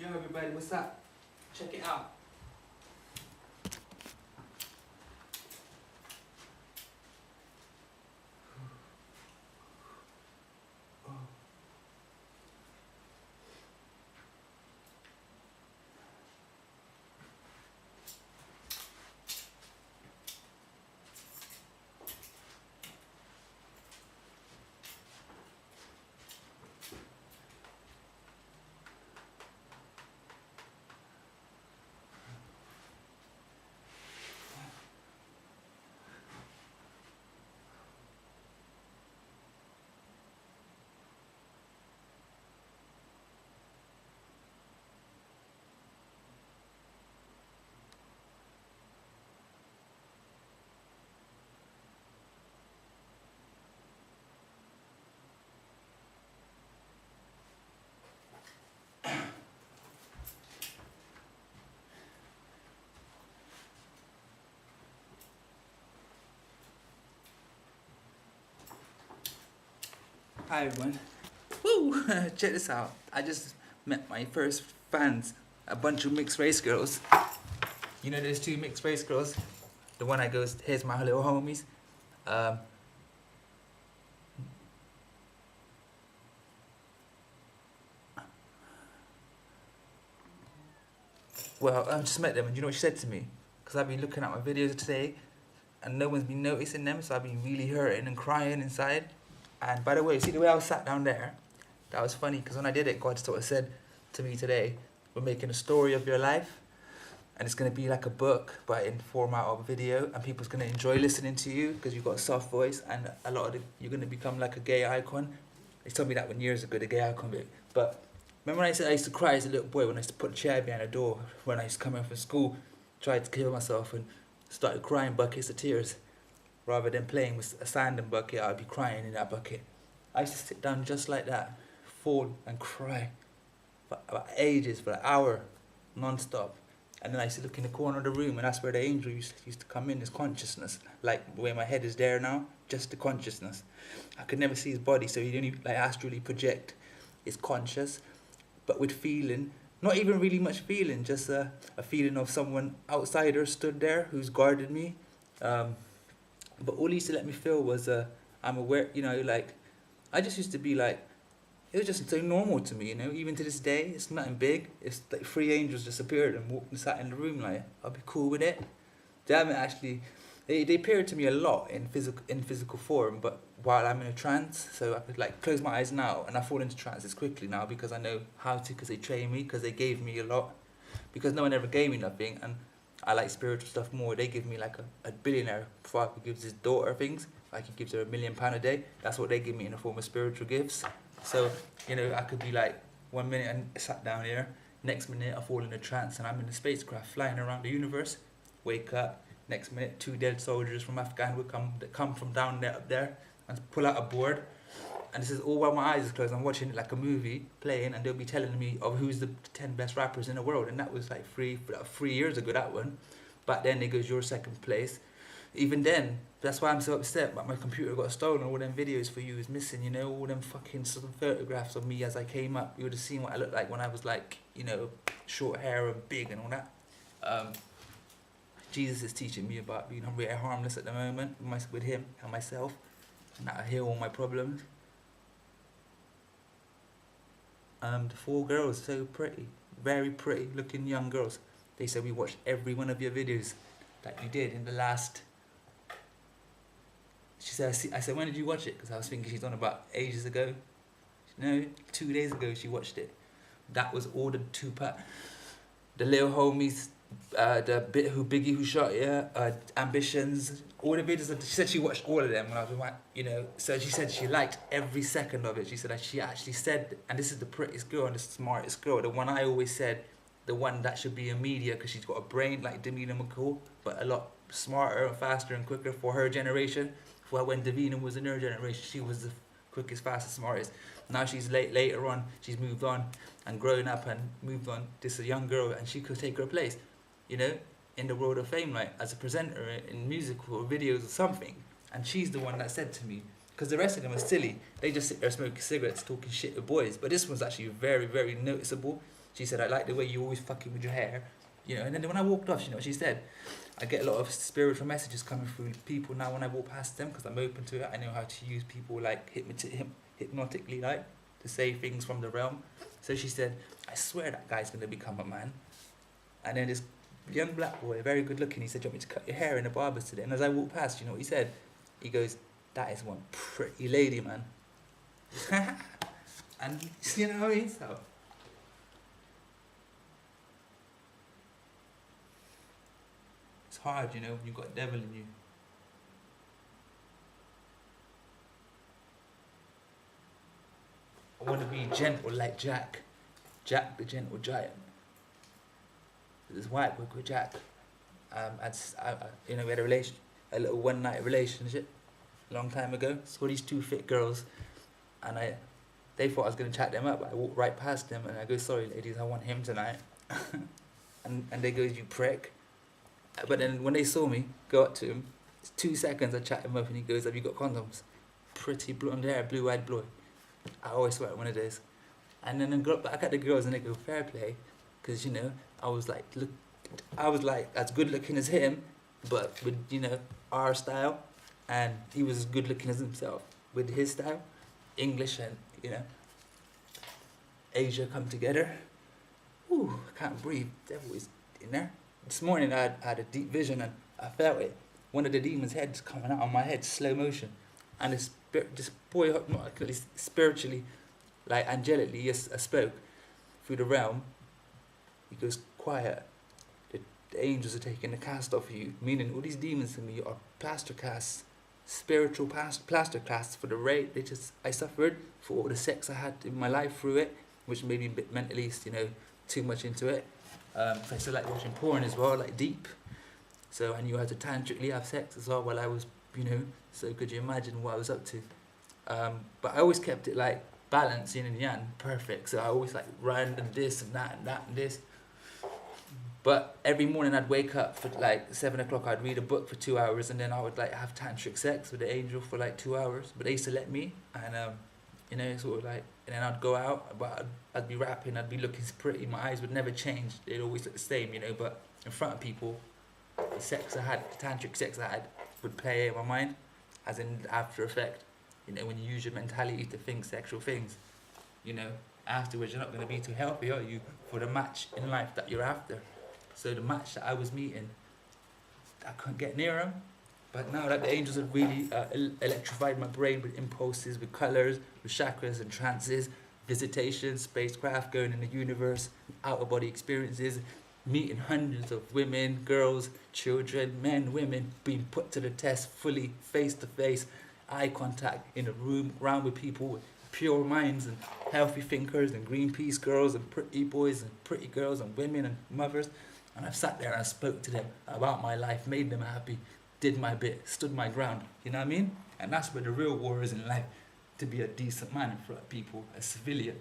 Yo everybody, what's up? Check it out. Hi everyone. Woo! Check this out. I just met my first fans, a bunch of mixed race girls. You know there's two mixed race girls. The one that goes, here's my little homies. Well, I just met them and you know what she said to me? Because I've been looking at my videos today and no one's been noticing them, so I've been really hurting and crying inside. And by the way, see the way I was sat down there? That was funny, because when I did it, God sort of said to me today, we're making a story of your life, and it's going to be like a book, but in format of a video, and people's going to enjoy listening to you, because you've got a soft voice, and you're going to become like a gay icon. They told me that when years ago, the gay icon bit. But remember when I said I used to cry as a little boy, when I used to put a chair behind the door, when I used to come home from school, tried to kill myself, and started crying buckets of tears. Rather than playing with a sand and bucket, I'd be crying in that bucket. I used to sit down just like that, fall and cry for about ages, for an hour, non-stop. And then I used to look in the corner of the room, and that's where the angel used to come in, his consciousness. Like the way my head is there now, just the consciousness. I could never see his body, so he'd only like astrally project his conscious, but with feeling, not even really much feeling, just a feeling of someone outsider stood there who's guarded me. But all he used to let me feel was, I'm aware, you know, like, I just used to be like, it was just so normal to me, you know, even to this day, it's nothing big. It's like 3 angels just appeared and walked and sat in the room, like, I'll be cool with it. They haven't actually, they appeared to me a lot in physical form, but while I'm in a trance, so I could like close my eyes now, and I fall into trances quickly now because I know how to, because they trained me, because they gave me a lot, because no one ever gave me nothing, and I like spiritual stuff more. They give me like a billionaire father gives his daughter things, like he gives her £1 million a day. That's what they give me in the form of spiritual gifts. So, you know, I could be like 1 minute and sat down here, next minute I fall in a trance and I'm in a spacecraft flying around the universe, wake up, next minute 2 dead soldiers from Afghan would come from down there up there and pull out a board. And this is all while my eyes are closed. I'm watching it like a movie playing, and they'll be telling me of who's the 10 best rappers in the world. And that was like 3 years ago, that one. Back then, they goes, you're second place. Even then, that's why I'm so upset. But my computer got stolen. All them videos for you is missing, you know, all them fucking sort of photographs of me as I came up. You would have seen what I looked like when I was like, you know, short hair and big and all that. Jesus is teaching me about being really harmless at the moment with him and myself, and that I heal all my problems. The 4 girls, so pretty, very pretty looking young girls. They said we watched every one of your videos that you did in the last. She said, I said, when did you watch it? Because I was thinking she's on about ages ago. No, 2 days ago she watched it. That was all the Tupac, the little homies, the bit who Biggie who shot ya, Ambitions, all the videos. She said she watched all of them when I was like, you know. So she said she liked every second of it. She said that she actually said, and this is the prettiest girl and the smartest girl, the one I always said, the one that should be in media because she's got a brain like Davina McCall, but a lot smarter and faster and quicker for her generation. Well, when Davina was in her generation, she was the quickest, fastest, smartest. Now she's later on, she's moved on and grown up and moved on. This is a young girl and she could take her place, you know, in the world of fame, like as a presenter in musical videos or something. And she's the one that said to me, because the rest of them are silly, they just sit there smoking cigarettes, talking shit with boys. But this one's actually very, very noticeable. She said, I like the way you always fucking with your hair. You know, and then when I walked off, you know what she said? I get a lot of spiritual messages coming through people now when I walk past them because I'm open to it. I know how to use people like hypnotically, like, to say things from the realm. So she said, I swear that guy's going to become a man. And then this young black boy, very good looking, he said, do you want me to cut your hair in the barber's today? And as I walked past, you know what he said? He goes, that is one pretty lady, man. And you know what I mean? So, it's hard, you know, when you've got devil in you. I want to be gentle like Jack. Jack the gentle giant. This white boy called Jack. You know, we had a little one-night relationship a long time ago. Saw these two fit girls, and they thought I was going to chat them up. I walked right past them, and I go, sorry ladies, I want him tonight. and they go, you prick. But then when they saw me go up to him, it's 2 seconds I chat him up, and he goes, have you got condoms? Pretty blonde hair, blue-eyed boy. I always swear one of those. And then I go back at the girls, and they go, fair play. Because, you know, I was like as good looking as him, but with, you know, our style, and he was as good looking as himself with his style. English and, you know, Asia come together. Ooh, I can't breathe. Devil is in there. This morning I had a deep vision, and I felt it. One of the demon's heads coming out of my head, slow motion, and this boy, not at least spiritually, like angelically, spoke through the realm. He goes, quiet. The angels are taking the cast off of you. Meaning all these demons in me are plaster casts, spiritual plaster casts for the rape I suffered, for all the sex I had in my life through it, which made me a bit mentally, you know, too much into it. I still like watching porn as well, like deep. So I knew how to tantrically have sex as well while I was, you know, so could you imagine what I was up to? But I always kept it like balanced, yin and yang, perfect. So I always like random this and that and that and this. But every morning I'd wake up for like 7 o'clock, I'd read a book for 2 hours, and then I would like have tantric sex with the angel for like 2 hours. But they used to let me, and you know, sort of like, and then I'd go out, but I'd be rapping, I'd be looking pretty, my eyes would never change, they'd always look the same, you know, but in front of people, the sex I had, the tantric sex I had, would play in my mind, as in after effect. You know, when you use your mentality to think sexual things, you know, afterwards you're not going to be too healthy, are you, for the match in life that you're after. So the match that I was meeting, I couldn't get near him. But now that the angels have really electrified my brain with impulses, with colours, with chakras and trances, visitations, spacecraft, going in the universe, out-of-body experiences, meeting hundreds of women, girls, children, men, women, being put to the test fully, face-to-face, eye contact, in a room, around with people with pure minds and healthy thinkers and Greenpeace girls and pretty boys and pretty girls and women and mothers. And I've sat there and I spoke to them about my life, made them happy, did my bit, stood my ground, you know what I mean? And that's where the real war is in life, to be a decent man in front of people, a civilian,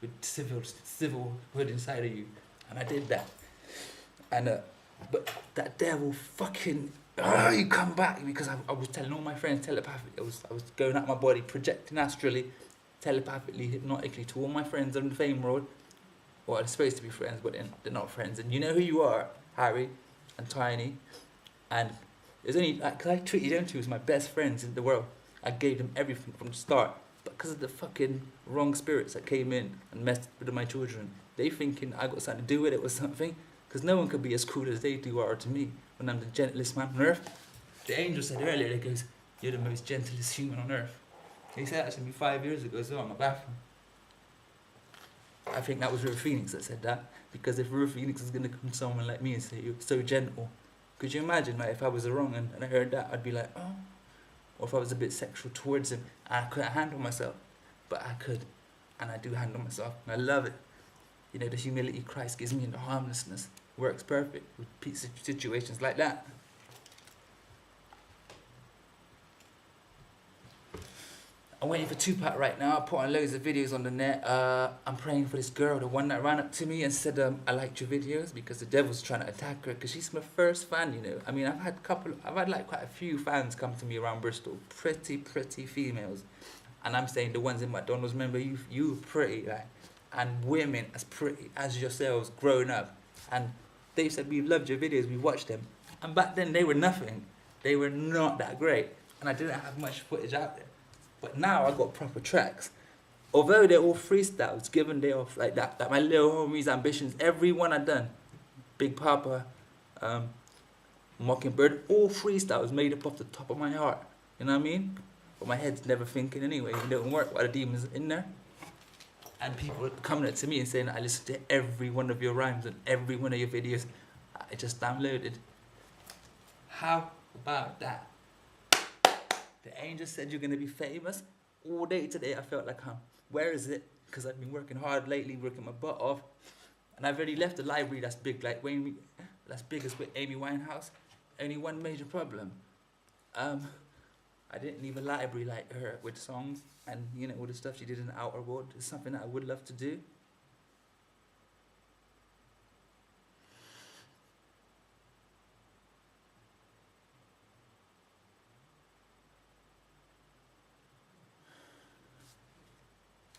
with civilhood inside of you. And I did that. And but that devil fucking, you come back, because I was telling all my friends telepathically, I was going out my body, projecting astrally, telepathically, hypnotically to all my friends on the fame road. Well, they're supposed to be friends, but they're not friends. And you know who you are, Harry and Tiny. And there's only, because I treated them two as my best friends in the world. I gave them everything from the start. But because of the fucking wrong spirits that came in and messed with my children, they thinking I got something to do with it or something. Because no one could be as cool as they do are to me when I'm the gentlest man on earth. The angel said earlier, he goes, you're the most gentlest human on earth. He said that to me 5 years ago as well in my bathroom. I think that was River Phoenix that said that, because if River Phoenix is going to come to someone like me and say, you're so gentle, could you imagine, like, if I was wrong and I heard that, I'd be like, oh. Or if I was a bit sexual towards him and I couldn't handle myself, but I could, and I do handle myself, and I love it. You know, the humility Christ gives me and the harmlessness works perfect with situations like that. I'm waiting for Tupac right now. I put on loads of videos on the net. I'm praying for this girl, the one that ran up to me and said, I liked your videos, because the devil's trying to attack her, because she's my first fan, you know. I mean, I've had like quite a few fans come to me around Bristol, pretty females. And I'm saying the ones in McDonald's, remember, you pretty, like, and women as pretty as yourselves growing up. And they said, we've loved your videos, we watched them. And back then they were nothing. They were not that great. And I didn't have much footage out there. But now I got proper tracks. Although they're all freestyles, given they off like that, like my little homies' ambitions, every one I done, Big Papa, Mockingbird, all freestyles made up off the top of my heart. You know what I mean? But my head's never thinking anyway. It don't work while the demon's in there. And people are coming up to me and saying, I listened to every one of your rhymes and every one of your videos. I just downloaded. How about that? The angel said you're going to be famous. All day today I felt like, where is it? Because I've been working hard lately, working my butt off. And I've already left a library that's big, like that's big as with Amy Winehouse. Only one major problem. I didn't leave a library like her with songs and, you know, all the stuff she did in the Outer World. It's something that I would love to do.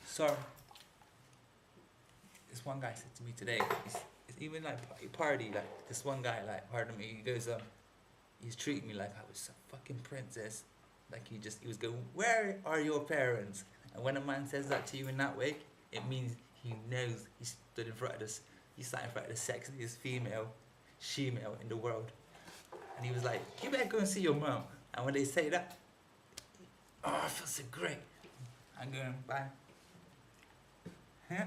Sorry. This one guy said to me today, it's even like party, like this one guy, like, pardon me, he goes, he's treating me like I was a fucking princess. Like he was going, where are your parents? And when a man says that to you in that way, it means he knows he stood in front of this, he sat in front of the sexiest she-male in the world. And he was like, you better go and see your mom. And when they say that, oh, I feel so great. I'm going, bye. Huh?